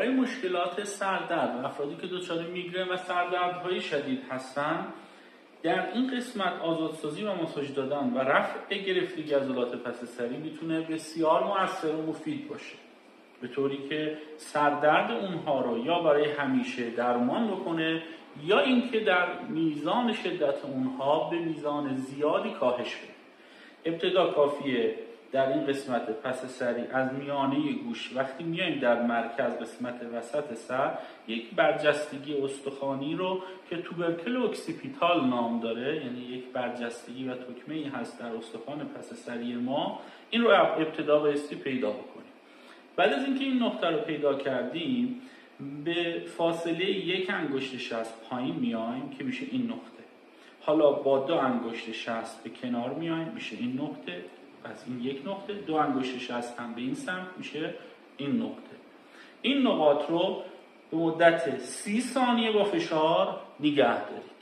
برای مشکلات سردرد و افرادی که دچار میگرن و سردردهای شدید هستند، در این قسمت آزادسازی و ماساژ دادن و رفع گرفتگی عضلات پس سری میتونه بسیار مؤثر و مفید باشه، به طوری که سردرد اونها رو یا برای همیشه درمان بکنه یا اینکه در میزان شدت اونها به میزان زیادی کاهش بده. ابتدا کافیه در این قسمت پس سری از میانه گوش وقتی میایم در مرکز قسمت وسط سر یک برجستگی استخوانی رو که توبرکل اکسیپیتال نام داره، یعنی یک برجستگی و تکمه‌ای هست در استخوان پس سری ما، این رو ابتدا بایستی پیدا بکنیم. بعد از اینکه این نقطه رو پیدا کردیم به فاصله 1 انگشت شست پایین میایم که میشه این نقطه. حالا با 2 انگشت شست به کنار میایم میشه این نقطه، پس این یک نقطه، 2 انگشت شست هم به این سمت میشه این نقطه. این نقاط رو به مدت 30 ثانیه با فشار نگه دارید.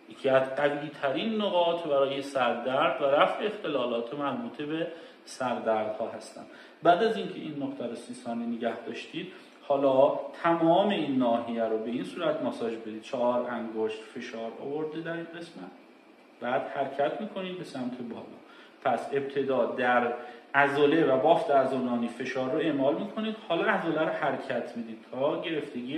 یکی از قوی ترین نقاط برای سردرد و رفع اختلالات مربوطه به سردردها هستند. بعد از اینکه این نقطه رو 30 ثانیه نگه داشتید، حالا تمام این ناحیه رو به این صورت ماساژ بدید. 4 انگشت فشار آورده در این قسمت، بعد حرکت میکنید به سمت بالا. پس ابتدا در عضله و بافت عضلانی فشار رو اعمال میکنید، حالا عضله رو حرکت میدید تا گرفتگی